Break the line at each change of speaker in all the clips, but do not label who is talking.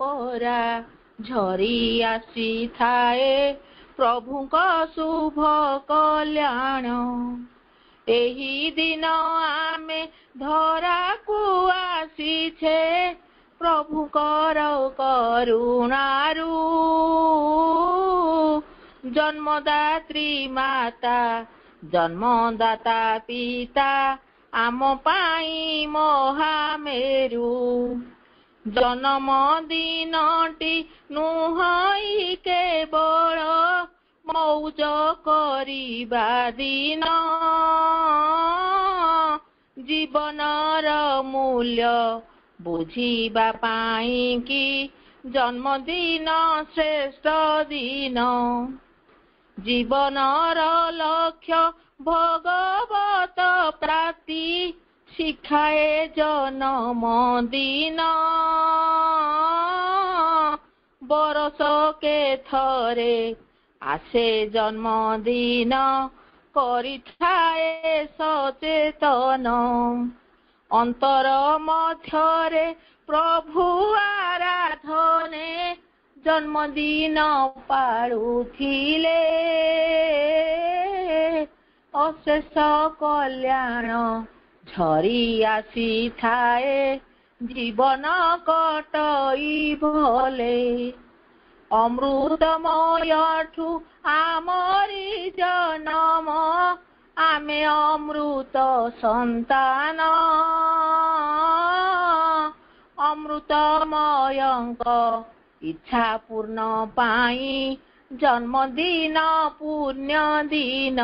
परा झरी आसी थाए प्रभुक शुभ कल्याण एही दिन आमे धरा को आसीछे प्रभुकर करुणारू जन्मदात्री माता जन्मदाता पिता आम पाई महामेरु जन्म दिनटी नुहई केवल मौज करिबा दिन जीवनर मूल्य बुझिबा पाई कि जन्मदिन श्रेष्ठ दिन जीवनर लक्ष्य भगवत प्राप्ति शिखाए जन्म दिन बरस के थरे आसे जन्मदिन करिथाए सचेतन अंतर मध्यरे प्रभु आराधने जन्मदिन पाळुथिले अशेष कल्याण झरी आसी थाए जीवन कटई भले अमृतमयठु आमरी जन्म आमे अमृत संतान अमृतमयंक इच्छा पूर्ण पाई जन्मदिन पुण्य दिन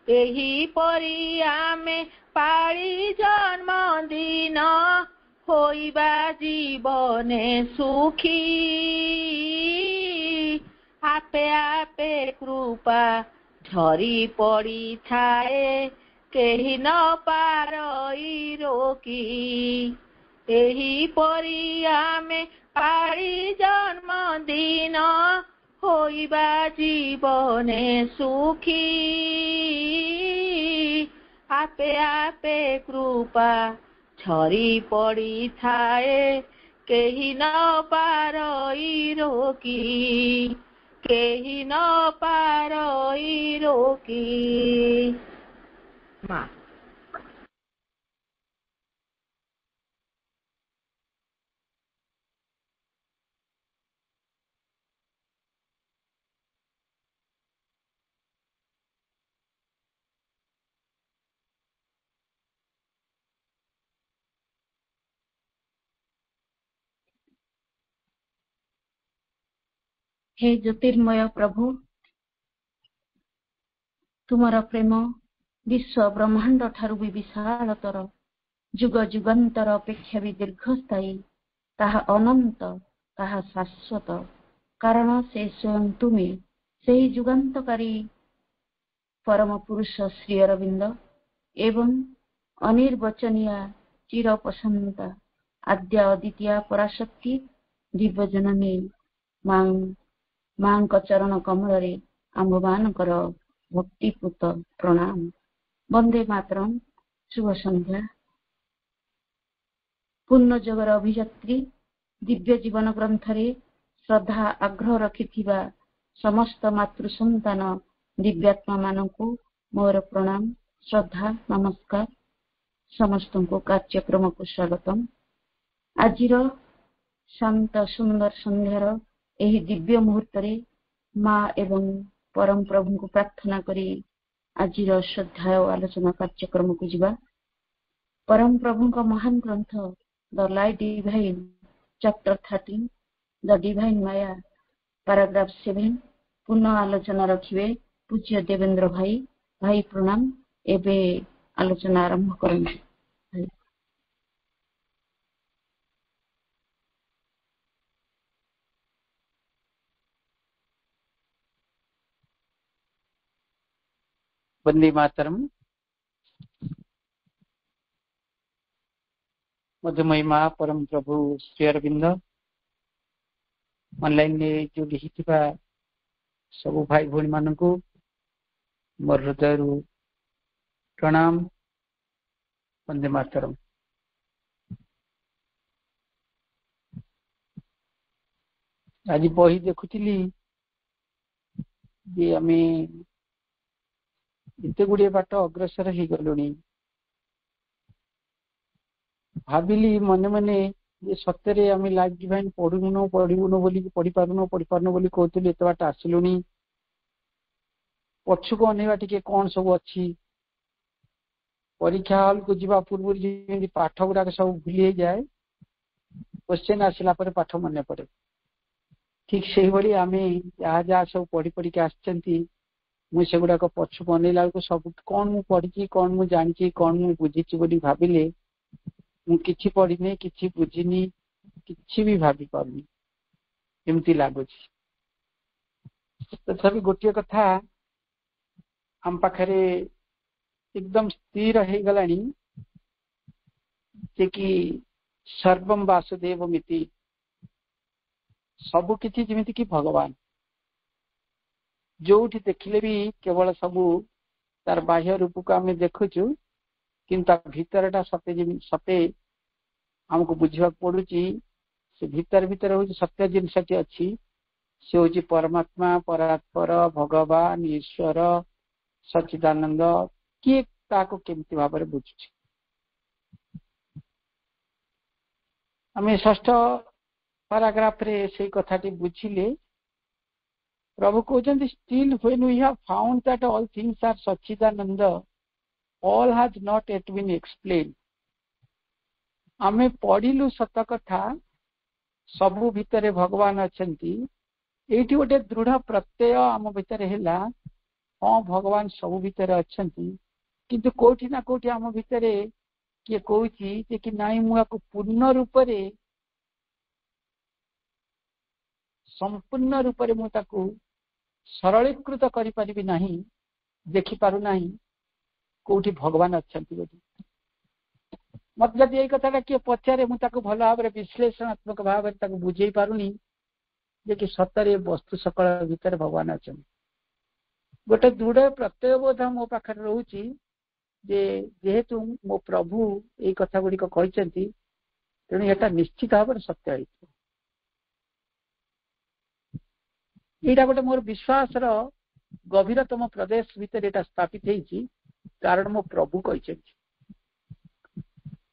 एही परी आमे पाळी जन्मदिन होइबा जीवने सुखी आपे आपे कृपा झरी पड़ी थाए केही न पारई रोकी एही परी आमे पाळी जन्मदिन होइबा जीवने सुखी आपे आपे कृपा झरी पड़ी थाए केही न पारई रोकी केही न पारई रोकी माँ
हे ज्योतिर्मय प्रभु तुमर प्रेम विश्व ब्रह्मांड ठारू भी विशालतर जुग जुगंतर अपेक्षा भी दीर्घस्थायी ताहा अनंत ताहा शाश्वत कारण से स्वयं तुम्हें से ही जुगान्तकारी परम पुरुष श्री अरविंद एवं अनिर्वचनीय चिर प्रसन्नता आद्य अद्वितीय पराशक्ति दिव्य जननी मां चरण कमल आंभ मानकर भक्तिपूत प्रणाम वंदे मातरम शुभ संध्या पूर्ण जगर अभिजात्री दिव्य जीवन ग्रंथरे श्रद्धा आग्रह रखिथिबा समस्त मातृ संतान दिव्यात्मा मानकु मोर प्रणाम श्रद्धा नमस्कार समस्त को कार्यक्रम को स्वागतम आजिर शांत सुंदर संध्यार एही दिव्य मुहूर्त रे माँ एवं परम प्रभु को प्रार्थना करी आजिर श्रद्धा और आलोचना कार्यक्रम को जीवा परम प्रभु का महान ग्रंथ the light divine chapter 13 the divine Maya paragraph 7 पुनः आलोचना रखिए पूज्य देवेंद्र भाई भाई प्रणाम एबे आलोचना आरंभ करंतु भाई
वंदे मातरम मधुमहिमा परम प्रभु श्री अरविंद ऑनलाइन ने जोड़ी हिथिबा सब भाई भौणी मानकु मोर हृदयरु प्रणाम वंदे मातरम। आज बही देखुली जे आम एत गुड़े बाट अग्रसर हो गलु भाविली मने मने ये सत्य आम लाइफ डिवाइन पढ़ुन बोली पढ़ी पारुन कहते एत बाट आसलु पछक अनेवा टे कौन सब अच्छी परीक्षा हल को जीवा पूर्व पाठ गुड़ाक सब भूली जाए क्वेश्चन आसला पाठ मन पड़े ठीक से भाई आम जहाँ जहाँ सब पढ़ी पढ़ी मुझे गुड़ाक पछक अनेला बेलू सब कौन मु पढ़ी कौन मु जानी कौन मु बुझी भाविले मुझे पढ़ी कि बुझीनी कि भी भावी पारनी एमती लगुच तथापि गोटे कथा आम पाखरे एकदम स्थिर हो गला कि सर्वम वासुदेव मिति सबु किछि जेमिति कि भगवान जो देखिले भी केवल सबू तार बाह्य रूप को आम देखुचु किंतु भीतरटा सते आमको बुझा पड़ू से भीतर भीतर हूँ सत्य जिनसटी अच्छी से हूँ परमात्मा परात्पर भगवान ईश्वर सच्चिदानंद किए ताको केमती भाव में बुझुची आम षष्ठ पैराग्राफ रे से कथाटी बुझिले प्रभु कहते still when we have found that all things are सच्चिदानंद all has not yet been explain आमे पढ़िलु सत कथा सबु भितरे भगवान अछंती एठी गोटे दृढ़ प्रत्यय आम भितर हैला हाँ भगवान सबु भितर अछंती किंतु कोठी ना कोठी आम भितरे किए कहूची कि नाई मुआको पूर्ण रूप रे संपूर्ण रूप रे मुताको सरलीकृत करि परिबि नाही देखि पारु नाही कोठी भगवान अछंती बोली मत जब यही कथा किए पचारे मुझे भल भाव में विश्लेषणात्मक भाव में बुझे पारुनी जे कि सतरे वस्तु सकल भीतर भगवान अच्छा गोटे दृढ़ प्रत्यय बोध मो पाखे रोचे जेहेतु मो प्रभु ये कथा गुड़िक कहते तेणु यहाँ निश्चित भाव में सत्य हो यहाँ गोटे मोर विश्वास गभीरतम प्रदेश भितर यहाँ स्थापित होती कारण मो प्रभु कहते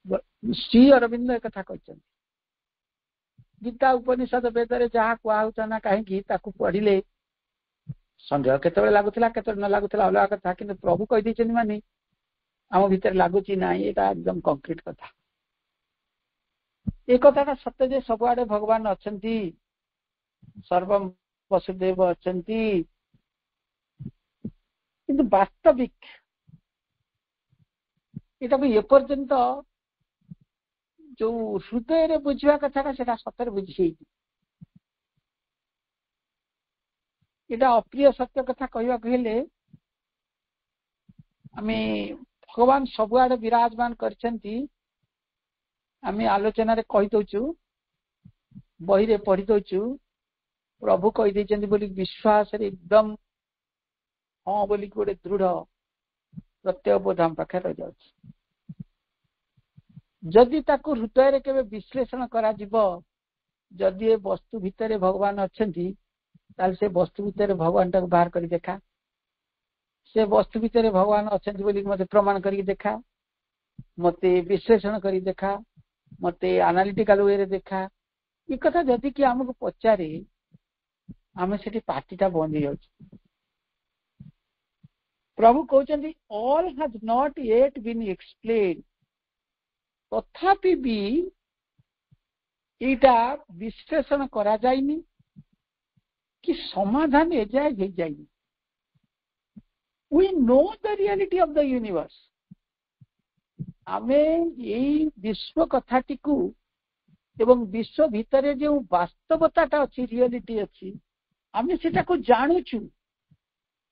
श्री अरविंद एक कथा कहते गीता उपनिषद वेदरे जहाँ कहूता ना कहीं पढ़िले संदेह केतबेले लगुला केतबेले न लगुला अलग कथा कि प्रभु कही माने आम भीतर लगुच ना यहाँ एकदम कंक्रीट कथा एक कथा सत्य जे सबुआडे भगवान अछंती सर्वम वसुदेव अछंती किंतु वास्तविक यहाँ एपर्यंत जो हृदय रे बुझा कथा से सतर बुझे यहाँ अप्रिय सत्य कथा कहवाक आम भगवान सबुआडे विराजमान करछंती आम आलोचन कहीदु बही रे पढ़ी दौचु प्रभु कहीदे बोली विश्वास रे एकदम हाँ बोली गोटे दृढ़ प्रत्यय बोध आम पाखे रही जाऊँ जदि ताकू हृदय रे केबे विश्लेषण करा जिवो जदि ए वस्तु भितरे भगवान अछंती ताल से वस्तु भितरे भगवान टाक बाहर करी देखा से वस्तु भितरे भगवान अछंती बोली मते प्रमाण करी देखा मते विश्लेषण करी देखा मते एनालिटिकल वे रे देखा ये कथा जदि कि हमको पचारे आमे सेठी पार्टीटा बंद हो जाउछ प्रभु कहते all has not yet been explain तथापि भी इटा विश्लेषण करा जाइनी कि समाधान एजाए हो जाइनी we know the reality of the universe आमे यही विश्व कथाटी को एवं विश्व भितर जो वास्तवताटा अच्छी रियलिटी अच्छी आमे सेटा को जानुछु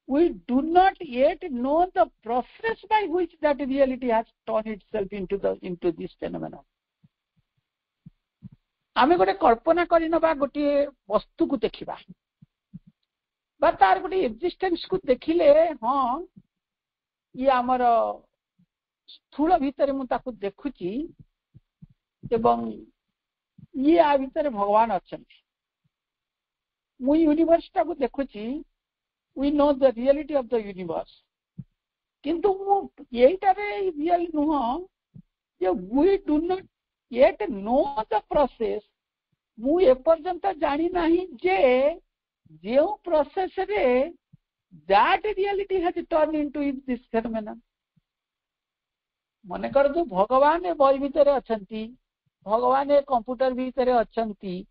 we do not yet know the process by which that reality has turned itself into this phenomenon आमे गोटे कल्पना करिनबा गोटे वस्तु को देखिबा बा तार गोटे एक्जिस्टेंस को देखिले हाँ ये आमर स्थूल भितर मु ताकू देखुची एवं ये आ भितर भगवान अछंती मु यूनिवर्स टाको देखुची we know the reality of the universe किंतु मु एटारे रियल नुह जे we do not yet know the process मु एपर्यंत जानी नाही जे जो प्रोसेस रे that reality has turned into this phenomenon मन कर जो भगवान बही भितर अछंती भगवान कंप्यूटर भितर अछंती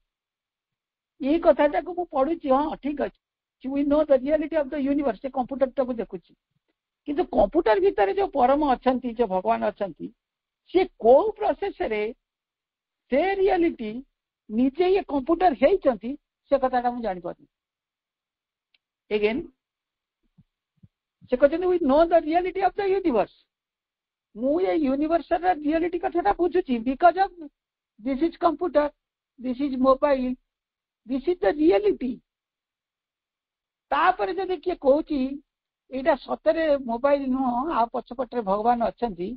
ये कथाटा को मु पढुची हां ठीक अछि we know the reality of the universe से कंप्यूटर टाको देखुची किंतु कंप्यूटर भितर जो परम अछंती जो भगवान अछंती से को प्रोसेस रे से रियलिटी निजे ये कंप्यूटर हेइचंती से कथाटा मु जानि पाती अगेन से कहते we know the reality of the universe मु ये यूनिवर्स रा रियलिटी कथाटा बुझुची because of this is computer this is mobile this is the reality तापर जदि किए कहूची एटा सतरे मोबाइल नुह आ पछपटरे भगवान अछंती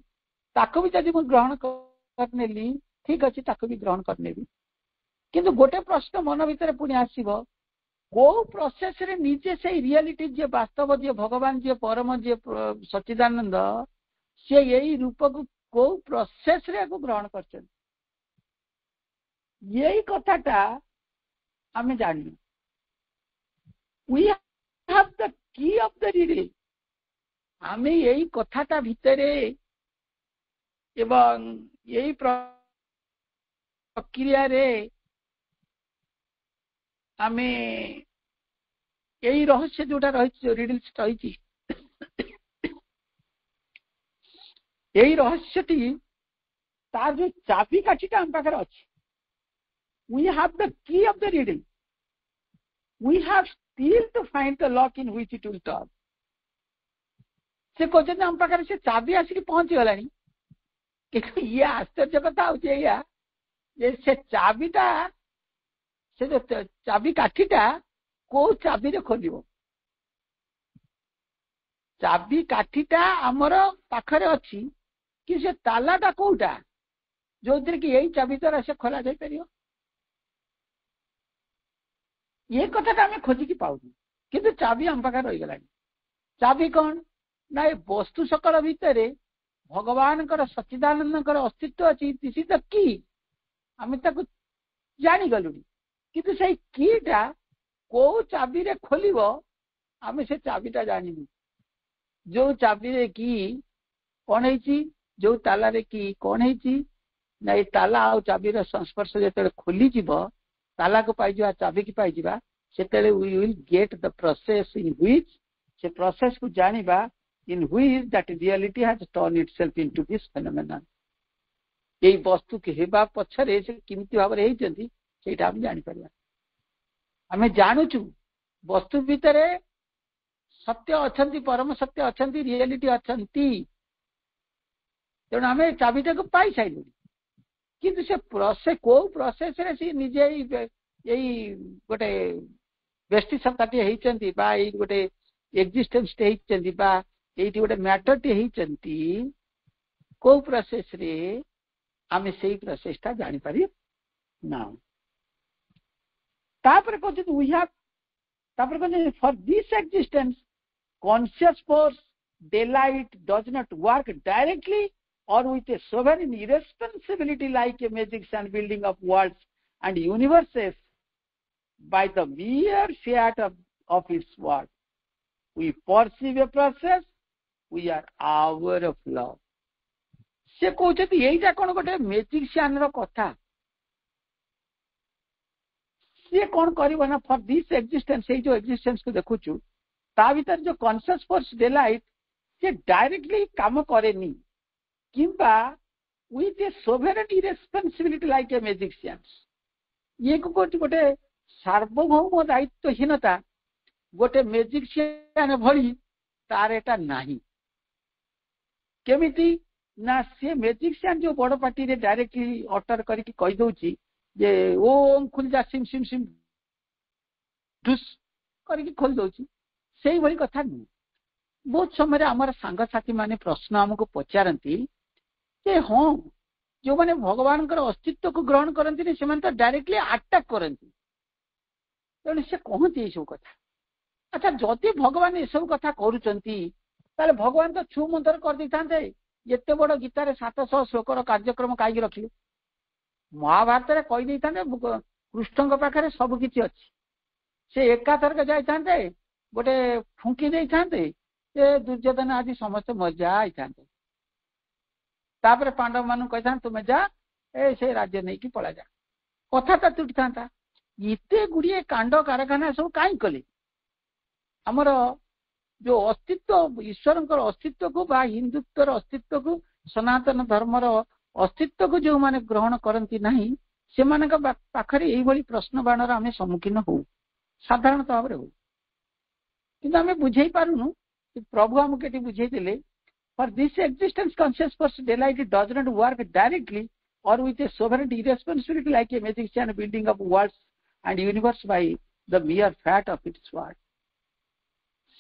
ताको भी जदि मु ग्रहण करनेली ठीक अछि ताको भी ग्रहण करनेबी किंतु गोटे प्रश्न मन भीतर पुणी आसीबो को प्रोसेस रे नीचे से रियलिटी जे वास्तव जे भगवान जे परम जे सच्चिदानंद से यही रूप को प्रोसेस रे को ग्रहण करछन यही कथाटा आमे जानि we have the key of the riddle आमे यही कथाटा भितरे एवं यही प्रक्रिया रे आमे यही रहस्य जोटा रही रिडल्स रही यही रहस्यटी तार जो चाबी काठीटा हम पाखरे अछि we have the key of the riddle we have still to find the lock in which it will turn से कहते हम पाखरे से चाबी आसिक पहुंची गलानी कि ये आश्चर्य कथा होचे या ये से चाबीटा से जो चाबी काठीटा को चाबी रे खोलिबो चाबी काठीटा हमर पाखरे अछि कि से तालाटा कोउटा जोतिर कि यही चाबी द्वारा से खोला जाय परियो ये कथाटा हमें खोजी की पाउ किंतु चाबी हम पाखरे रहि गलानी चाबी कौन ना ये वस्तु सकल भितरे भगवान कर सच्चिदानंद कर अस्तित्व अछि दिस इज द की हमें ताको जानि गलुनी किंतु से कीटा को चाबी रे खोलिबो हमें से चाबीटा जानिनी जो चाबी रे की कोन हेची जो ताला रे की कोन हेची ना ये ताला आ चाबी रे संस्पर्श जेते खोली जीवो ताला को पाई जीवा चाबी की पाई जीवा सेते we will get the process in which से प्रोसेस को जानिबा in which that reality has turned itself into this phenomenon ए वस्तु के हेबा पछरे से किमिति भाबरे हेचंती सेटा हम जानि परिया हमें जानुचु वस्तु भितरे सत्य अछंती परम सत्य अछंती रियलिटी अछंती तेणु हमें चाबीटा को पाई साइलु किंतु से प्रोसेस को प्रोसेस रे से निजे यही गोटे व्यक्ति सत्ताटी हेचंती बा एई गोटे एक्जिस्टेंस टे हेचंती बा एइटी गोटे मैटर टे हेचंती को प्रोसेस रे हमें सेही प्रोसेस ता जानि पारि ना तापर कहते वी हैव तापर कहते for this existence conscious force daylight does not work directly or with a sovereign irresponsibility like a magician building of worlds and universes by the mere fiat of its word. We perceive a process, we are aware of love. से कहते यहीटा कौन गोटे magician रो कथा से कौन करिवो ना for this existence जो एक्जिस्टेंस को देखुचु ता भीतर जो कॉन्शियस फोर्स डेलाइट से डायरेक्टली काम करेनी किंबा with a sovereign irresponsibility like a magician ये को गोटे सार्वभौम दायित्वहीनता गोटे मैजिशियन भली तार एटा नाही केमिति ना से मैजिशियन जो बड़ पार्टी रे डायरेक्टली ऑर्डर करके कहि दोची जे ओम खुल जा सिम सिम सिम दुस करके खोल दोची सेही भली कथा नहीं बहुत समय आमर सांग साथी माने प्रश्न हमको पचारती जे हाँ जो माने भगवान अस्तित्व को ग्रहण करती से तो डायरेक्टली अटैक करती तेणु से कहती ये सब कथा। अच्छा जदि भगवान ये सब कथा करुँच भगवान तो छु मंत्र कर दी था एत बड़ गीतार 700 श्लोकर कार्यक्रम कहीं रखिले महाभारत में कहीदे था कृष्ण पाखे सबकि अच्छी से एकाथरक जाते गोटे फुंकी दे था दुर्योधन आदि समस्त मजा आई था पांडव मान कही तुम्हें जा से राज्य नहीं कि पला जा कथा तुटी था एत गुड़िए कांड कारखाना सब कहीं कले आमर जो अस्तित्व ईश्वर अस्तित्व को बा हिंदुत्वर अस्तित्व को सनातन धर्मर अस्तित्व को जो माने ग्रहण करती नहीं से पाखरे यही प्रश्न बाणर आम सम्मुखीन हो साधारण भाव हो कि आम बुझे पारुनु प्रभु आमको बुझे देले for this existence conscious person delight does not work directly or with a sovereign irresponsibility like a magician building up worlds and universe by the mere fat of its word.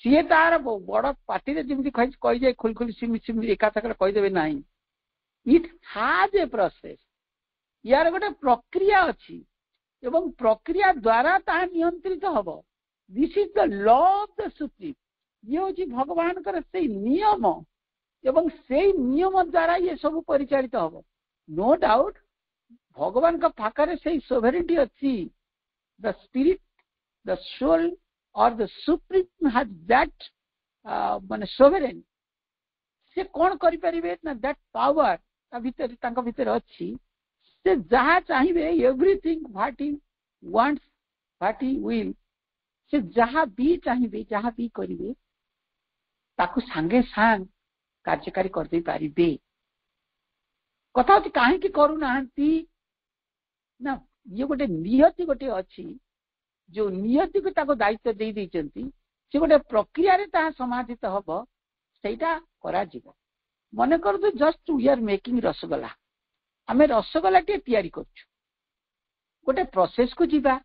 सी तार बड़ पार्टी जमी कही जाए खुल खुल सिमी एकाथक कहीदेवे ना it हाज a process यार गोटे प्रक्रिया अच्छी एवं प्रक्रिया द्वारा ता नियंत्रित हम this is the law of the supreme ये हूँ भगवान से नियम एवं से नियम द्वारा ये सब परिचालित हम नो डाउट भगवान का पाखरे से सोवेरिटी अच्छी द स्पिरिट द सोल और द सुप्रीम हैज दैट माने सोवेरेन से कौन करि परिबे ना दैट पावर ता भीतर तांका भीतर अच्छी से जहाँ चाहिए everything what he wants what he will say जहाँ भी चाहिए जहाँ भी करिवे ताकू सांगे सांग कार्यकारी कर दे पारिबे कथा होची काहे की करू नाहंती ना ये गोटे नियति गोटे अच्छी जो नियति को ताको दायित्व दे देइचंती से गोटे प्रक्रिया रे ता समाधित हबो सेटा करा जीवो मने कर दो just we are making rasagola आमे रसगोला टे तयारी करछु गोटे प्रोसेस को जीवा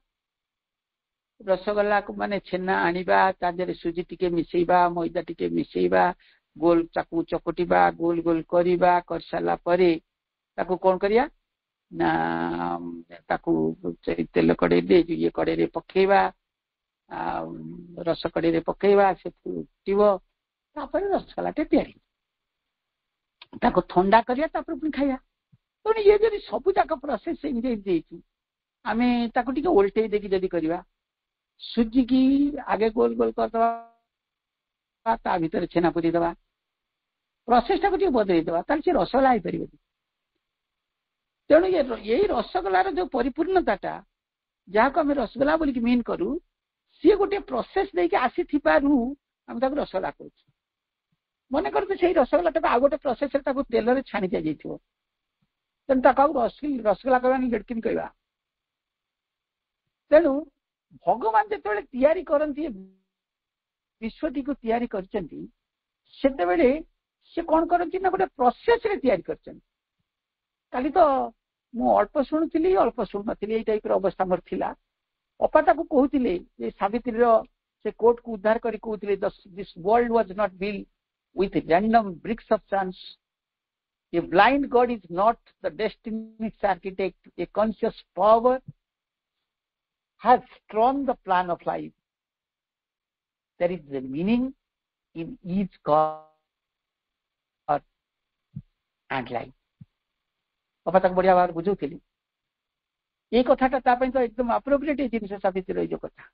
रसगोला को माने छेना आनिबा ताजरे सुजी टिके मिसेइबा मैदा टिके मिसेइबा गोल चाकू चकटिबा गोल गोल करिबा कर साला परे ताको कोन करिया ना ताकू तेल कड़े दे ये कड़े रे पकेबा रस कड़े रे पकेबा से फुटिबो तापर रसगोला टे तयारी ताको ठंडा करिया तापर पुनी खाया तो ये जदी सब जाक प्रोसेस इंजे देची आमे ताको टिके उल्टे देकी जदी करिवा सुजी की आगे गोल गोल कर दवा ता भीतर छेना पुरी दवा प्रोसेस टाको टिके बदलै दवा ताल से रसगोला आई परिबो तेणु यही रसगोलार जो परिपूर्णता जहाँ को आम रसगोला बोलिक मीन करू सी गोटे प्रोसेस देके आसी आम रसगोला कर मन कर रसगोला आउ गोटे प्रोसेस तेल छाणी दि जाइए तेणु रसगोला कहवा लड़किन कहवा तेणु भगवान जो तैयारी करती विश्वटी को तैयारी करते से कौन करती ना गोटे प्रोसेस रे तैयारी करते काली तो मु अल्प शुणुली अल्प शुणु नी यही टाइप अवस्था मोर थिला अपा ताको कहते सावित्री से कोर्ट को उद्धार करी कहते this world was not build with random bricks of chance. A blind God is not the destiny's architect. A conscious power has drawn the plan of life. There is the meaning in each God and life. बाबा तक बढ़िया बात बुझुली ये कथाटा तो एकदम appropriate जिन साबित रही जो कथा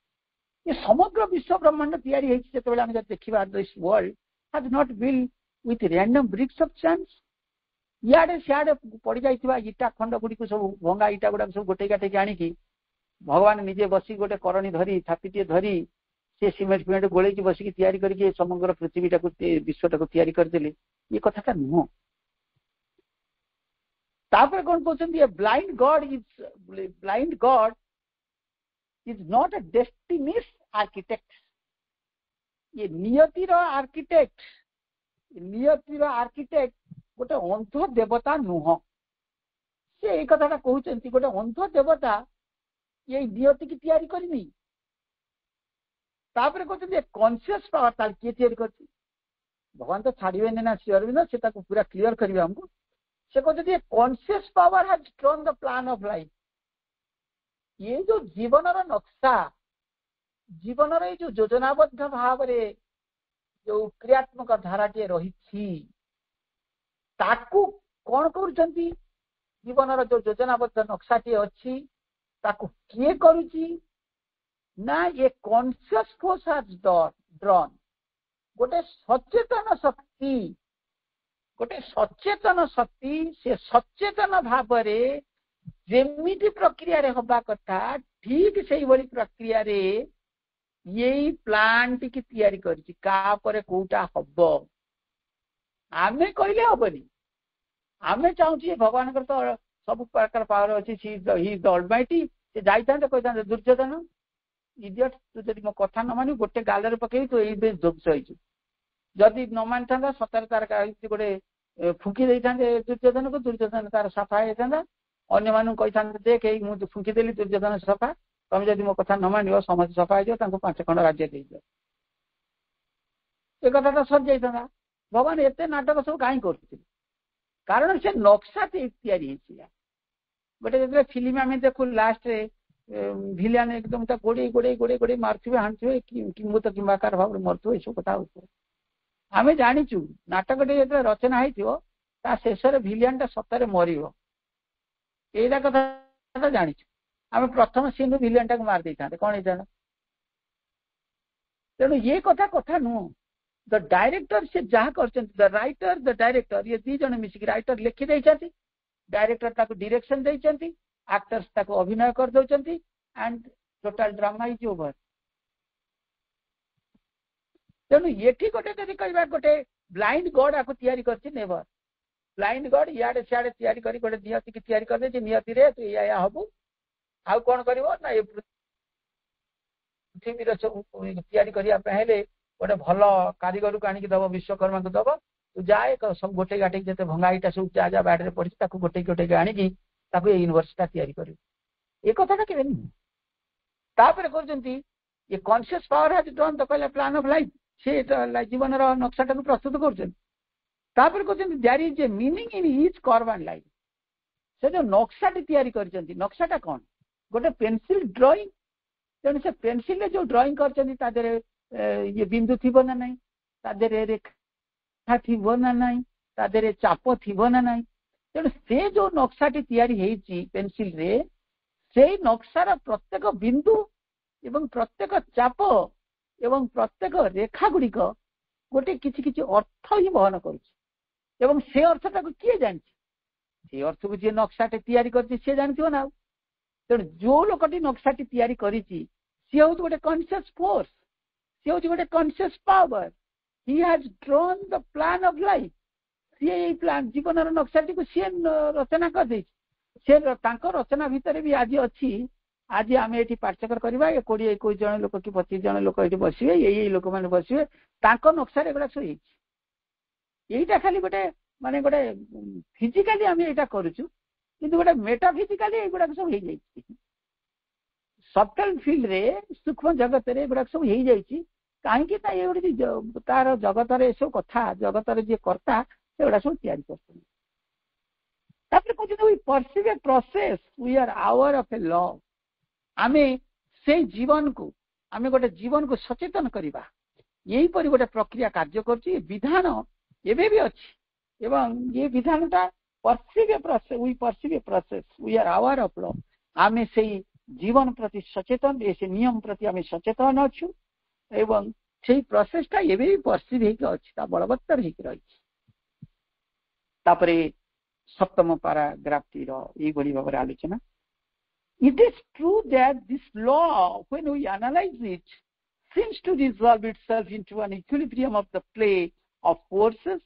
ये समग्र विश्व ब्रह्मांड तैयारी होती देखा this world has not built with random bricks of chance. इे सियाड़े पड़ जाइए इटा खंड गुड़ी को सब भंगा इटा गुड़ा सब गोटे गाटे आनिकी भगवान निजे बसी गोटे करणी धरी थापीटे धरी से सीमेंट फिमेंट गोल बसिक तैयारी करके समग्र पृथ्वीटा को विश्वटा को तैयारी करदे ये कथाटा नुह तापर कौन कहते blind god is not a destinies architect ये नियतिर आर्किटेक्ट गोटे अंध देवता नुह से कथा कहते गोटे अंध देवता ये नियति की तैयारी करनी कहते कॉन्शियस पावर ताल किए तैयारी करती भगवान तो छाड़े ना श्री से पूरा क्लियर करेंगे हमको से कहते conscious power has drawn the plan of life ये जो जीवन नक्शा जीवन जो योजनाबद्ध भाव जो क्रियात्मक धाराटे रही ताकू कौन कर जीवन जो योजनाबद्ध नक्शाटी अच्छी ताकू किए करुची ना ये कॉन्शियस फोर्स हैज ड्रॉन गोटे सचेतन शक्ति से सचेतन भाव जेमिति प्रक्रिया रे हबा कथा ठीक से ही प्रक्रिया रे यही प्लान टी की तैयारी करछि का परे कोटा हबो आमे कहले हबनी आमे चाहूची भगवान कर तो सब प्रकार पावर अछि ही इज द ऑलमाइटी से जाइतांते कहतांते दुर्योधन इडियट तू जदि मो कथा न मानी गोटे गालरे पकई तो एई बे जोगस होइछु जदि न मानतांदा सतर तार गोटे फुंकी देइतांते दुर्योधन तार सफा हेतांदा अन्य मानु कहतांते देख एई मु फुंकी देली दुर्योधन सफा तुम जदि मो कथा न मानियो समझ सफा हो तांको 5 खंड राज्य दे दियो ए कथा तो सब जाइतांदा भगवान एते नाटक सब काई करथिले कारण से नक्शा तैयारी हेसिया गोटे जदि फिल्म आमे देखु लास्ट रे भिलियन एकदम ता गोड़े मारथिबे हांथिबे कि मु तो किमाकार भाव मरथो एसो कथा होतो आमे जानिचु नाटक टे जदि रचना हेतियो ता शेष रे भिलियन ता सतरे मरियो एला कथा तो जानिचु आमे प्रथम सीन भिलियन टा मार देइथाते कोन हेता तेणु ये कथा नु द डायरेक्टर से जहाँ कर द राइटर द डायरेक्टर ये दी जन मिसिक राइटर लिखि देइछथि डायरेक्टर ताको डायरेक्शन देइछथि एक्टर्स ताको अभिनय कर दउछथि and total drama is over तेणु एठी गोटे जदि कहबा गोटे ब्लाइंड गॉड आको तैयारी करछि नेवर ब्लाइंड गॉड याडे सियाडे तैयारी करी गोटे नियति की तैयारी कर दे नियति रे तू या हबु आउ कोन करिवो ना ए पृथ्वी रे सब तैयारी करिया पहले गोटे भल कारीगर को आनिक दब विश्वकर्मा को दब तू जाए सब गोटे गाटे जते भंगा इटा सब जा जा बाड़े पड़ी ताको गोटे गोटे आनिकी ताको यूनिवर्सिटी तैयारी करी ए कथाटा केबे नहीं तापर करजंती ये conscious power has done the पहले प्लान ऑफ लाइफ से जीवन रो नक्शाटा को प्रस्तुत करजन तापर करजंती there is a meaning in each curve and life से जो नक्शाटी तैयारी करजंती नक्शाटा कोन गोटे पेंसिल ड्राइंग तेणु से पेंसिल रे जो ड्राइंग करजंती ता देरे ये बिंदु थी ना नहीं तादे रेखा थी ना नहीं तादे चाप थी ना नहीं तेणु से जो नक्शाटी तैयारी हेची पेंसिल रे से नक्शार प्रत्येक बिंदु एवं प्रत्येक चाप एवं प्रत्येक रेखा गुड़िक गोटे किछि किछि अर्थ ही बहन करुछि एवं से अर्थटा को किए जानछि से अर्थ को जे नक्शाटी तैयारी करछि से जानथिबो ना तेणु जो लोकटी नक्शाटी तैयारी करिछि से हउत गोटे कॉन्शियस फोर्स से हूँ गोटे conscious power he has drawn the plan of life सी प्लान जीवन नक्शाटी को सी रचना कर दे रचना भितर भी आज अच्छी आज आम ये पाठचक्र करवा 20-21 जन लोक कि 25 जन लोक ये बसवे यही लोक मैंने बसवे नक्शा एगुड़ा सब यहीटा खाली गोटे माने गोटे फिजिकाली आम यहाँ करुचु कि गोटे मेटाफिजिकाली एगुड़ा सब हो जाए सफ्टवेयर फील्ड रे सूक्ष्म जगत रे गुड़ा सब हो जाए कहीं तार जगत रे सब कथा जगत रे जे कर्ता से सब तैयारी कर perceive a process we are aware of a law आमे से जीवन को आमे गोटे जीवन को सचेतन करवा यही परि गोटे प्रक्रिया कार्य करछि विधान एबे भी अछि एवं ये विधानटा perceive a process we perceive a process we are aware of law आमे से जीवन प्रति सचेतन ऐसे नियम प्रति आम सचेतन अच्छु एवं से प्रोसेसटा एबे भी परसीव हेकि अछि ता बलवत्तर हेकि रही तापरे सप्तम पैराग्राफ तिर एई बडी भाବରେ आलोचना it is true that this law when we analyse it seems to resolve itself into an equilibrium of the play of forces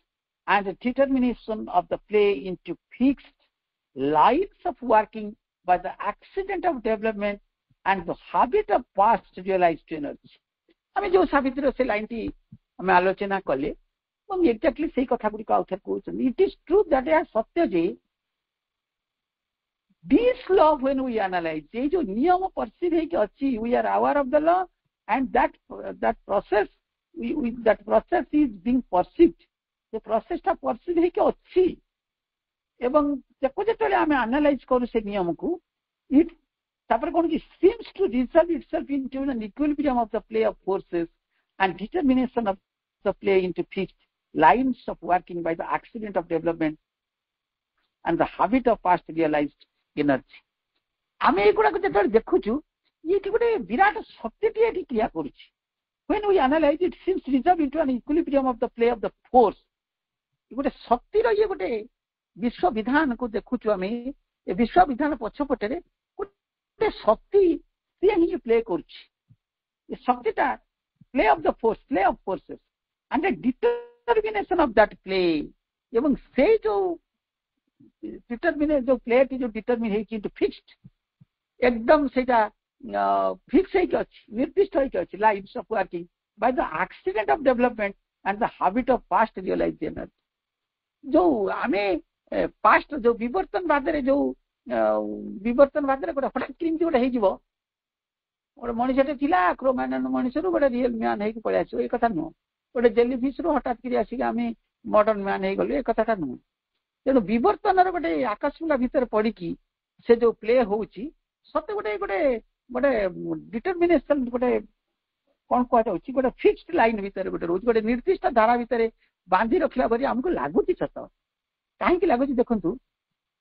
and a determination of the play into fixed lines of working by the accident of development and the habit of past realized energy आमे जो सावित्री से line T आमे आलोचना कले और exactly सही कथा गुडी को आउथर कहउछन इट इज ट्रू दैट या सत्य जे this law when we analyse जे जो नियम परसीव है कि अछि we are aware of the law and that process that process is being perceived the process टा परसीव है कि अछि एवं जको जेतले आमे एनालाइज करू से नियम को इट तापर कौन कि seems to resolve itself into an equilibrium of the play of forces and determination of the play into fixed lines of working by the accident of development and the habit of past realized energy. आमे एगुड़ा को जब देखुचु ये गोटे विराट शक्तिटी एठी क्रिया करूची. When we analyze it seems resolved into an equilibrium of the play of the force. गोटे शक्तिर ये गोटे विश्व विधान को देखुचु आमे ए विश्व विधान पछपटे गोटे शक्ति से ही प्ले करूची. ये शक्तिटा play of the force, play of forces and the determination of that play. एवं से जो डिटरमिनेट जो प्ले जो डिटरमिन है कि फिक्स्ड एकदम सेटा फिक्स है कि निर्दिष्ट है कि lines of working by the accident of development and the habit of past realisation. जो हमें पास्ट जो विवर्तनवाद रे जो विवर्तनवाद रे गोटे हठात केमती गोटे हेजिवो गोटे मनुष्यटे थिला क्रोमानन मनुष्यरू गोटे रियल मैन हेकि पळि आसियो ए कथा नो. गोटे जेलीफिश रू हठात करी आसी आमे मॉडर्न मैन हे गलो ए कथाटा नो. तेणु विवर्तन गोटे आकस्मिक भितर पड़ी से जो प्ले होची सते गोटे गोटे गोटे डिटरमिनेशन गोटे कौन कह गोटे फिक्स्ड लाइन भितर गोटे रोज गोटे निर्दिष्ट धारा भितर बांधी रखला परी हमको लागुची सत. कहीं लगुच देखु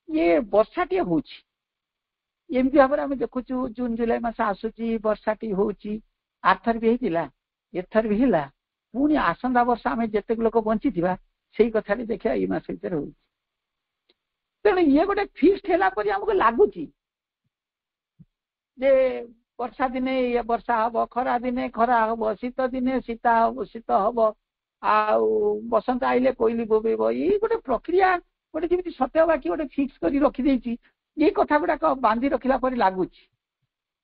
ये वर्षाटी होची एमती भाव में देखु जून जुलाई मास आसूची वर्षाटी होची. आरथर भी होता एथर भी है पुणी आसंता वर्ष आम जिते लोक बंची से कथा देखा ये मास भर हो. तेणु ये गोटे फिक्स्ड है हमको लगुच वर्षा दिने ये वर्षा हम खरा दिने खरा हम शीत दिने शीत हम शीत हम आ बसंत आइले कोईली बोबेब ये गोटे प्रक्रिया गोटे जमी सत्य बाकी गोटे फिक्स कर रखी ये कथा गुड़ाक बांधि रखला लगुच.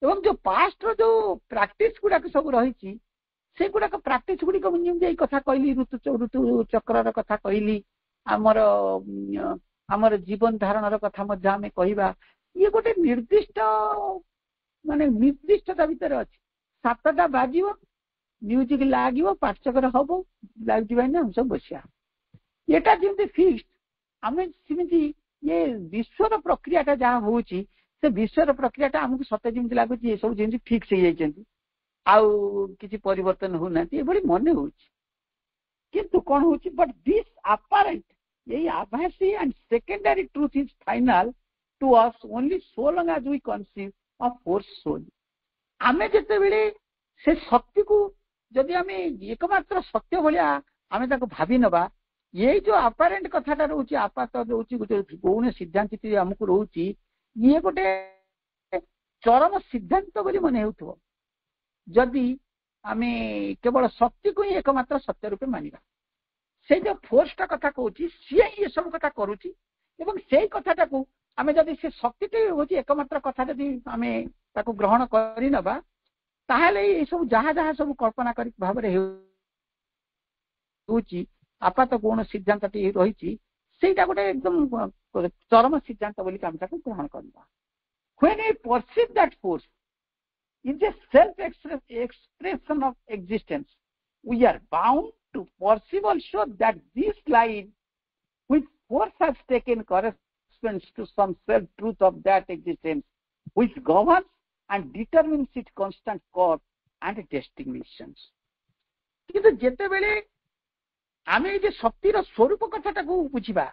एवं जो पास्ट रो जो प्रैक्टिस गुड़ाक सब रही से गुड़ाक प्रैक्टिस गुड़िक मुझे कथा कहली ऋतु चक्र कथा कहली आमर आमर जीवन धारण कथा आम कहवा ये गोटे निर्दिष्ट माने निर्दिष्टता भीतर अच्छी. 7टा बाजिव म्यूजिक लगे पाठचक्र हम लगे हम सब बसिया यहाँ जमी फिक्स आम सेमती ये विश्वर प्रक्रिया जहाँ हूँ से विश्वर प्रक्रिया आमको सत्य जमी लगुच ये सब जमी फिक्स हो जाती आउ किसी परिवर्तन होना ये मन हो. किंतु कौन हो बट दिस अपरेंट यही आभासी and secondary truth is final to us only so long as we conceive of force soul. आमे जते बेले से शक्ति को जदि आमे एकमात्र सत्य भलिया आमे ताको भाबी नबा ये जो अपरेंट कथाटा रोची आपात रोची गोटे गौण सिद्धांत हमको रोची ये गोटे चरम सिद्धांत बोली मन हेउथो जदि आमे केवल शक्ति को ही एकमात्र सत्य रूपे मानिबा. से जो फोर्सटा कथा कहूची सी ये सब कथा करूची एवं से कथाटा को आमे जदि से शक्तिटी होची एकमात्र कथा जदि आमे ताको ग्रहण करि नबा ताहले ये सब जहाँ जहाँ सब कल्पना करी भाव रे होची आपात गौण सिद्धांत रही सेटा गोटे एकदम चरम सिद्धांत बोली आम ताको ग्रहण करबा. When we perceive that force is a self-expression of existence, we are bound to perceive also that this line which force has taken corresponds to some self-truth of that existence which governs and determines its constant course and destinations. किंतु जेते बेले आमे जे शक्तिर स्वरूप कथाटा को बुझिबा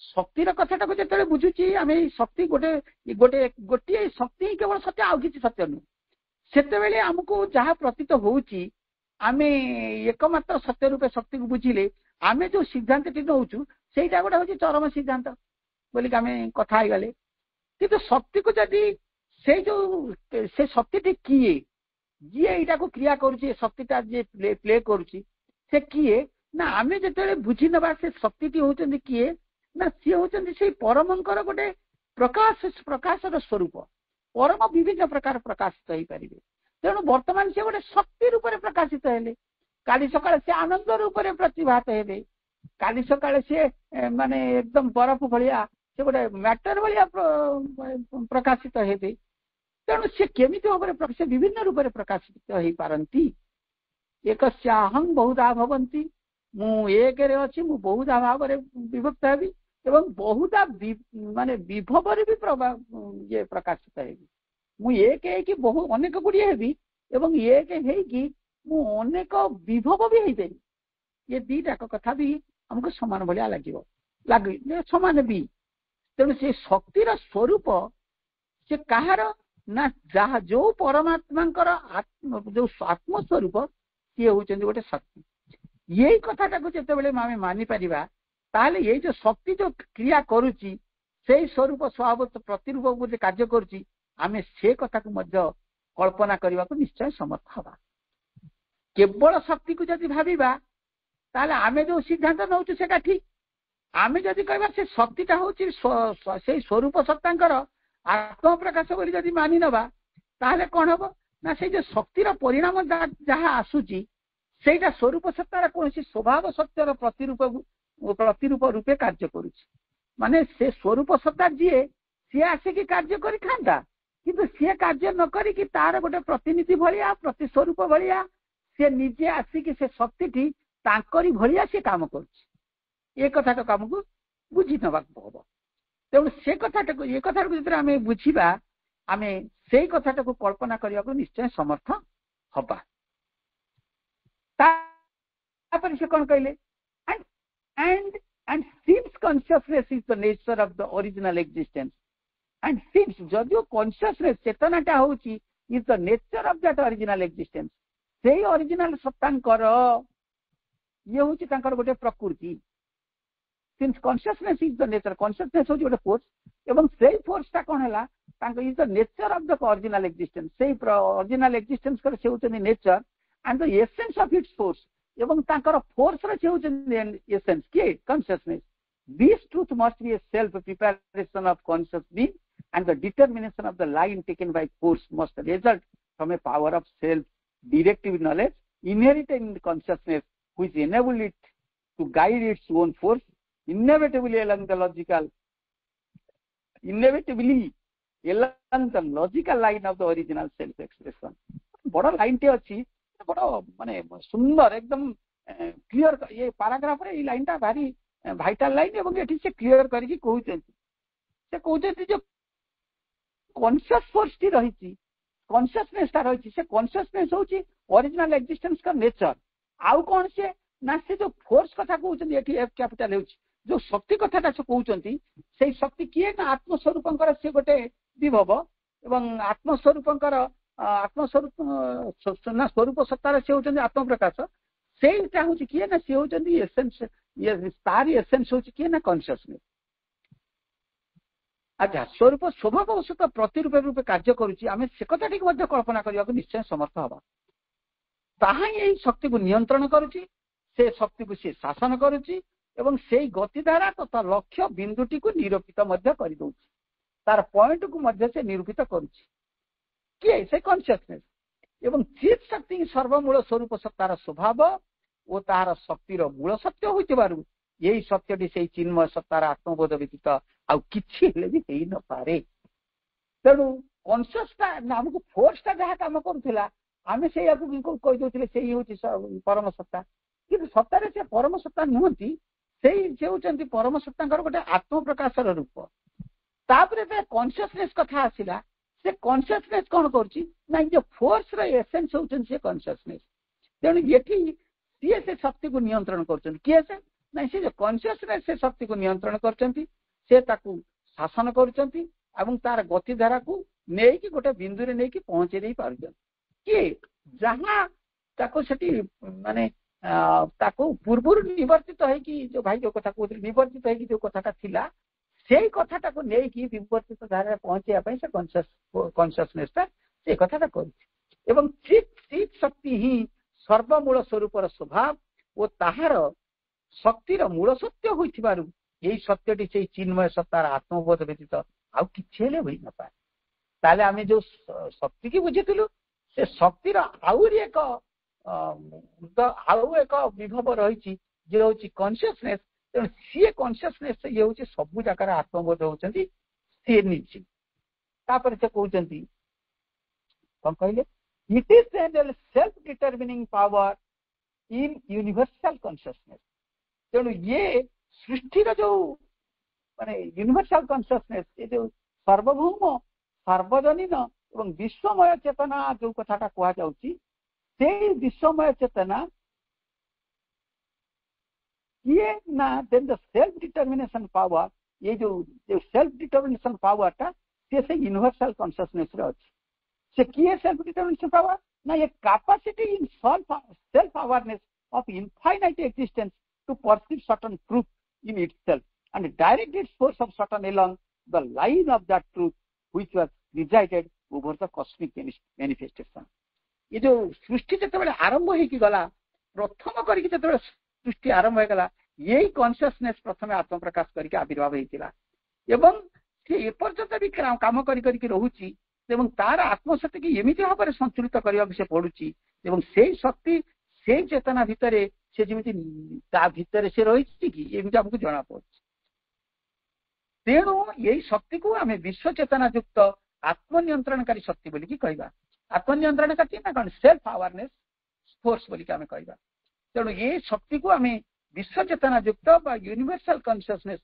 शक्तिर कथाटा को जेते बुझुची आमे शक्ति गोटे गोटे गोटे शक्ति केवल सत्य आउ किछि सत्य नु सेते बेले हमको जहाँ प्रतीत होउची आमे एकमात्र सत्य रूपे शक्ति को बुझिले आमे जो सिद्धांत टी नउचु सेटा गोटे होची चरम सिद्धांत बोली आमे कथा आइ गले. किंतु शक्ति को जदि से जो से शक्ति किए जी एटा को क्रिया करूची शक्तिटा जे प्ले करूची से किए ना आमे जेते बुझी नबा से शक्ति होचंदी किए ना सी होचंदी से परमंकर गोटे प्रकाशर स्वरूप परम विभिन्न प्रकार प्रकाशित हो पारे. तेणु वर्तमान से गोटे शक्ति रूप में प्रकाशित हेले काली सकाळे से आनंद रूप में प्रतिभात हेबे काली सकाळे से माने एकदम बरफ भलिया से गोटे मैटर भलिया प्रकाशित हेबे. तेणु से केमिति भाव से विभिन्न रूप में प्रकाशित हो पारंती. एकस्याहं बहुधा भवन्ति मु एक रे अछि मु बहुधा भाव रे विभक्त हेबी एवं बहुधा माने विभव रे भी ये प्रकाशित हेबी. ମୁଁ ଏକ ହେଇକି ବହୁ ଅନେକ ଗୁଡ଼ିଏ ହେବି ଏବଂ ଏକ ହେଇକି ମୁଁ ଅନେକ ବିଭବ ବି ହେଇପାରିବି। ଏ ଦିଟାକ କଥା ବି ଆମକୁ ସମାନ ଭଳିଆ ଲାଗିବ ସମାନ ବି। ତେଣୁ ସେ ଶକ୍ତିର ସ୍ୱରୂପ ସେ କାହାର ନା ଯାହା ଯୋଉ ପରମାତ୍ମାଙ୍କର ଯୋଉ ଆତ୍ମ ସ୍ୱରୂପ ସିଏ ହଉଛନ୍ତି ଗୋଟେ ଶକ୍ତି। ଏଇ କଥାଟାକୁ ଯେତେବେଳେ ଆମେ ମାନିପାରିବା ତାହେଲେ ଏଇ ଯୋଉ ଶକ୍ତି ଯୋଉ କ୍ରିୟା କରୁଛି ସେଇ ସ୍ୱରୂପ ସ୍ୱଭାବ ପ୍ରତିରୂପ ଗୋଟେ କାର୍ଯ୍ୟ କରୁଛି ଆମେ ସେ କଥାକୁ ମଧ୍ୟ କଳ୍ପନା କରିବାକୁ ନିଶ୍ଚୟ ସମର୍ଥ ହବା। କେବଳ ଶକ୍ତିକୁ ଯଦି ଭାବିବା ତାହେଲେ ଆମେ ଯୋଉ ସିଦ୍ଧାନ୍ତ ନଉଛୁ ସେଟା ଠିକ। ଆମେ ଯଦି କହିବା ସେ ଶକ୍ତିଟା ହଉଛି ସେଇ ସ୍ୱରୂପ ସତ୍ତାଙ୍କର ଆତ୍ମପ୍ରକାଶ ବୋଲି ଯଦି ମାନି ନେବା ତାହେଲେ କଣ ହବ ନା ସେଇ ଯୋଉ ଶକ୍ତିର ପରିଣାମ ଯାହା ଆସୁଛି ସେଇଟା ସ୍ୱରୂପ ସତ୍ତାର କୌଣସି ସ୍ୱଭାବ ସତ୍ୟର ପ୍ରତିରୂପ ରୂପେ କାର୍ଯ୍ୟ କରୁଛି। ମାନେ ସେ ସ୍ୱରୂପ ସତ୍ତା ଯିଏ ସିଏ ଆସିକି କାର୍ଯ୍ୟ କରିଥାନ୍ତା କିନ୍ତୁ ସିଏ କାର୍ଯ୍ୟ ନ କରିକି ତାର ଗୋଟେ ପ୍ରତିନିଧି ଭଳିଆ ପ୍ରତି ସ୍ୱରୂପ ଭଳିଆ ସେ ନିଜେ ଆସିକି ସେ ଶକ୍ତିଟି ତାଙ୍କରି ଭଳିଆ ସେ କାମ କରୁଛି। ଏ କଥାଟାକୁ ଆମକୁ ବୁଝି ନେବାକୁ ହବ। ତେଣୁ ସେ କଥାଟାକୁ ଏ କଥାଟାକୁ ଯେତେବେଳେ ଆମେ ବୁଝିବା ଆମେ ସେଇ କଥାଟାକୁ କଳ୍ପନା କରିବାକୁ ନିଶ୍ଚୟ ସମର୍ଥ ହବା। ତାପରେ ସେ କଣ କହିଲେ and since consciousness is the nature of the original existence and since ଯଦିଓ consciousness ଚେତନାଟା ହଉଛି is the nature of that original existence ସେଇ original ସତ୍ତାଙ୍କର ଇଏ ହଉଛି ତାଙ୍କର ଗୋଟେ ପ୍ରକୃତି। since consciousness is the nature, consciousness ହଉଛି ଗୋଟେ ଫୋର୍ସ ଏବଂ ସେଇ ଫୋର୍ସଟା କଣ ହେଲା ତାଙ୍କ is the nature of the original existence ସେଇ original existence କର ସେ ହଉଛନ୍ତି nature and the essence of its force ଏବଂ ତାଙ୍କର ଫୋର୍ସ ର ସେ ହଉଛନ୍ତି essence କିଏ consciousness. This truth must be a self preparation of conscious being and the determination of the line taken by force must result from a power of self directive knowledge inherent in consciousness which enable it to guide its own force inevitably along the logical line of the original self expression. बड़ा line टे अच्छी बड़ा माने सुंदर एकदम clear ये paragraph रे ये लाइन टा भारी भाइटल लाइन एवं एठी से क्लियर करके कहउछन जो कॉन्शियस फोर्स टी रही कॉन्शियसनेस टा रही से कॉन्शियसनेस होची ओरिजिनल एक्जिस्टेंस का नेचर आउ कौन से ना से जो फोर्स कथा कहउछन एठी एफ कैपिटल होची जो शक्ति कथाटा से कहउछंती सेई शक्ति किए ना आत्मस्वरूपंकर से गोटे विभव एवं आत्मस्वरूपंकर आत्मस्वरूप ना स्वरूप सत्तार से होचंदी आत्मप्रकाश सेटा होची किए ना से होचंदी एसेंस ये तारी एसेंस होची किए ना कॉन्शियसनेस। अच्छा स्वरूप स्वभाव सहित प्रतिरूप रूपे कार्य करुची आमे से कथाटी मध्ये कल्पना करबा को निश्चय समर्थ हबा। ताहा एई शक्ति को नियंत्रण करुची से शक्ति को से शासन करुची एवं सेई गतिधारा तथा लक्ष्य बिंदुटी को निरूपित मध्ये करि दोची तार पॉइंट को मध्ये से निरूपित करुची किए से कॉन्शियसनेस एवं चित शक्ति सर्वमूल स्वरूप सत्तार स्वभाव और तार शक्तिर मूल सत्य होइतिबारु यही सत्यटी से चिन्मय सत्तार आत्मबोध व्यतीत आ किछि हेले भी हेई न पारे। तेणु कॉन्शियसटा हमको फोर्सटा जहाँ काम करुथिला आमे से याकू कहि दोथिले सेही होछि परम सत्ता किंतु सत्तारे से परम सत्ता नुहंती सेही जे होचंती परम सत्तांकर गोटे आत्म प्रकाशर रूप। तापरे बे कॉन्शियसनेस कथा आसिला से कॉन्शियसनेस कौन करछि ना जो फोर्स रे एसेंस होचन से कॉन्शियसनेस। तेणु येठी सीए से शक्ति को नियंत्रण करछन किए से ना से जो कॉन्शियसनेस से शक्ति को नियंत्रण करछंती से ताकू शासन करछंती एवं तार गति धारा को नेई कि गोटे बिंदु रे नेई कि पहुंचे देई पारछन कि जहां ताको सेठी माने ताको पूर्वरु निवर्तित है कि जो भाई जो कथा कहथि निवर्तित है कि जो कथाटा थिला सेई कथाटा को नेई कि विवर्तित धारा पहुंचे पई से कॉन्शियसनेस ता से कथाटा करछि एवं चित शक्ति ही सर्वमूल स्वरूपर स्वभाव और ताहार शक्तिर मूल सत्य होइथिबारु एई सत्यटी से चिन्मय सत्तार आत्मबोध व्यतीत आ किछि हेले होई न पाए। ताले आमे जो शक्ति की बुझिथिलु से शक्तिर आउरी एक विभव रही जे होची कॉन्शियसनेस। तेणु सी कॉन्शियसनेस ये होची सबु जकार आत्मबोध होचंती सी निजी तापर से कहउचंती कोन कहले it is an self determining power in universal consciousness. तेणु ये सृष्टि जो माने यूनिवर्सल कॉन्शियसनेस ये जो सर्वभौम सार्वजनीन ଏବଂ ବିଶ୍ୱମୟ ଚେତନା ଯୋଉ କଥାଟା କୁହାଯାଉଛି ସେଇ ବିଶ୍ୱମୟ ଚେତନା କିଏ ନା ଦେନ୍ ଦ ସେଲ୍ଫ ଡିଟରମିନେସନ ପାୱାର, ये जो सेल्फ डिटरमिनेशन पावर टा से यूनिवर्सल कॉन्शियसनेस रे अछि। से किए सेल्फ डिटरमिनेशन पावर ना ये capacity in self awareness of infinite existence to perceive certain truth in itself and direct its force of certain along the line of that truth which was resided over the cosmic manifestation। ये जो सृष्टि जतबेले आरंभ होई कि गला प्रथम करी कि जतबेले सृष्टि आरंभ हो गला यही कॉन्शियसनेस प्रथम आत्म प्रकाश करके आविर्भाव होइतिला एवं से ए पर्यंत भी काम करी करी रहुची एवं तार आत्मशक्ति की एमिति भाव में संतुलित करबा से पडुची एवं से शक्ति से चेतना भितरे से जेमिति ता भितरे से रहिछि कि एमिति हमकु जणा पड़छ। तेणु यही शक्ति को आम विश्व चेतना युक्त आत्मनियंत्रणकारी शक्ति बोली कि कहबा। आत्मनियंत्रणकारी ना कौन सेल्फ अवेयरनेस फोर्स बोली कि आम कहबा। तेणु ये शक्ति को आम विश्व चेतना युक्त यूनिवर्सल कॉन्शियसनेस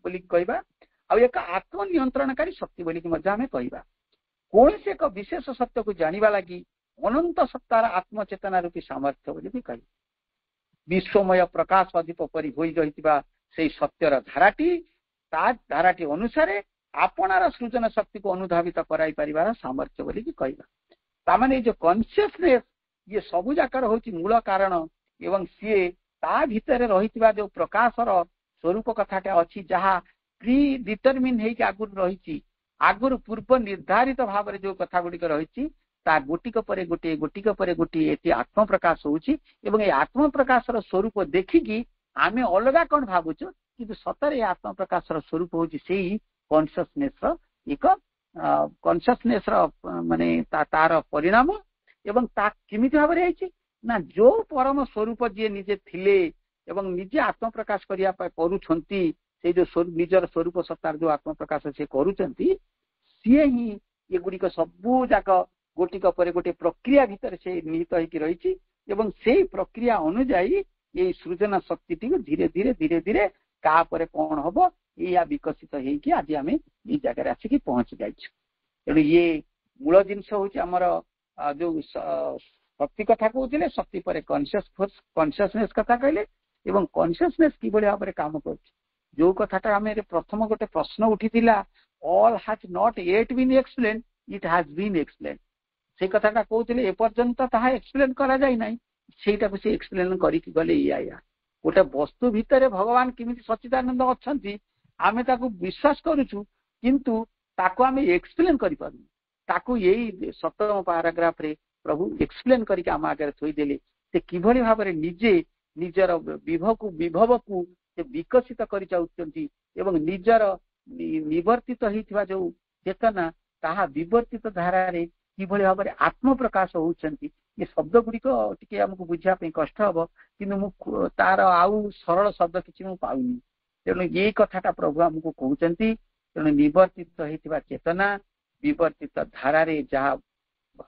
बोली कहबा आ एक आत्मनियंत्रणकारी शक्ति बोली कि मजा आम कहबा। कौन से एक विशेष सत्य को जानिबा लागि अनंत सत्तार आत्मचेतना रूपी सामर्थ्य बोली कि कहबा। विश्वमय प्रकाश अधिप परि होई रहितिबा सेही सत्यर धाराटी धाराटी अनुसार आपणार सृजन शक्ति को अनुधावित कराई परिवार सामर्थ्य बोली कि कहबा। तामाने जो कॉन्शियसनेस ये सबु जाकर होची मूल कारण एवं सी ता भितर रहितिबा जो प्रकाशर स्वरूप कथाटा अछि जहा प्री डिटरमिन हे कि आगुर रहिछि आगुर पूर्व निर्धारित भाव जो कथा गुडी रहिछि ता गोटिक परे गोटे एति आत्म प्रकाश होछि एवं ए आत्म प्रकाशर स्वरूप देखिकी आमे अलगा कोन भाबुछु किंतु सतरे आत्म प्रकाशर स्वरूप होछि सेही कॉन्शियसनेस रो एक कॉन्शियसनेस रो माने तार परिणाम एवं ता किमिति भाव रे आइछि ना जो परम स्वरूप जे निजे थिले एवं निजे आत्म प्रकाश करिया करूछंती से जो निजर स्वरूप सत्तार जो आत्म प्रकाश से करूछंती सिए ही ये गुडी को सबु जाक गोटिक परे गोटे प्रक्रिया भीतर से निहित होई कि रहिछि एवं सेही प्रक्रिया अनुसार ये सृजन शक्ति टी धीरे धीरे धीरे धीरे का परे कोन हबो या विकसित हेई कि आज आमे ई जगह रे आसी कि पहुंच जाइछु। तेणु ये मूल जिनस होछि हमर जो शक्ति कथा कहउथिले शक्ति परे कॉन्शियसनेस कथा कहले एवं कॉन्शियसनेस कि बळे भाबरे काम करछि जो कथाटा आमे प्रथम गोटे प्रश्न उठिथिला all has not yet been explain it has been explain से कथाटा कहउथिले ए पर्यंत ताहा एक्सप्लेन करा जाय नै सेटा को से एक्सप्लेन करी कि गले या गोटे वस्तु भितर भगवान किमिति सच्चिदानंद अछंती आमे ताको विश्वास करूछु किंतु ताको आमे एक्सप्लेन करि पारु ताको यही 17 पैराग्राफ रे प्रभु एक्सप्लेन करी के आम आगे थोई देले से किभली भाव रे निजे निजर विभव को से विकसित करि जाउछंती एवं निजर निवर्तित हितवा जो चेतना ताहा विवर्तित धारा रे किभली भाव रे आत्म प्रकाश होउछंती ये शब्द गुडी को टिके हमकु बुझिया पे कष्ट हबो किंतु मु तार आउ सरल शब्द किछि मु पाउनी। तेणु ये कथाटा प्रभु हमकु कहउछंती तेणु निवर्तित हितवा चेतना विवर्तित धारा रे जहा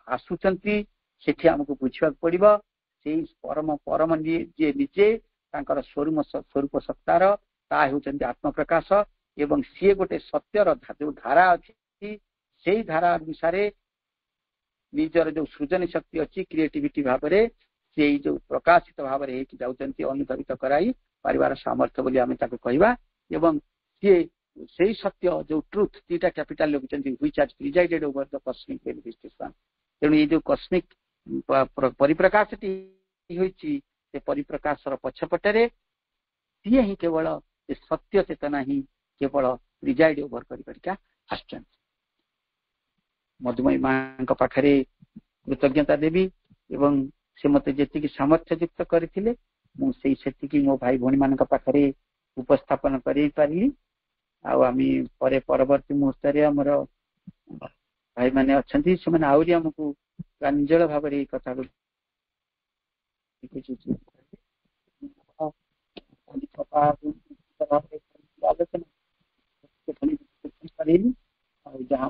आसुचंती सेठी हमकु बुझिया पड़िबो सेही परम परम जे निजे तांकर स्वरूप सत्तार ता हेउचंती आत्म प्रकाश एवं सी गोटे सत्यर जो धारा अछि सेही धारा अनुसार निजर जो सृजन शक्ति अच्छी क्रिएटिविटी भाव में से जो प्रकाशित भाव में जाउचंती अनुधावित कराई परिवार सामर्थ्य बोली आमे ताको कहबा एवं से सत्य जो ट्रुथ तीटा कैपिटल लिखुचंती which has presided over the cosmic manifestation. तेणु ये जो कॉस्मिक परिप्रकाशटी होइची से परिप्रकाशर पछपटरे सी ही केवल सत्य चेतना ही केवल प्रिजाइड ओवर करिका आछन। मधुमयी मां पाखरे कृतज्ञता देवी एवं से मते जेतिकी सामर्थ्य युक्त करथिले मु सेही सेतिकी मो भाई भणी मानक पाखरे उपस्थापन करि पारिली आ आमी परे परवर्ती मुहूर्त रे हमर भाई माने अछंती से माने आउरी हमकु प्रांजल भाव रे कथा को आलोचना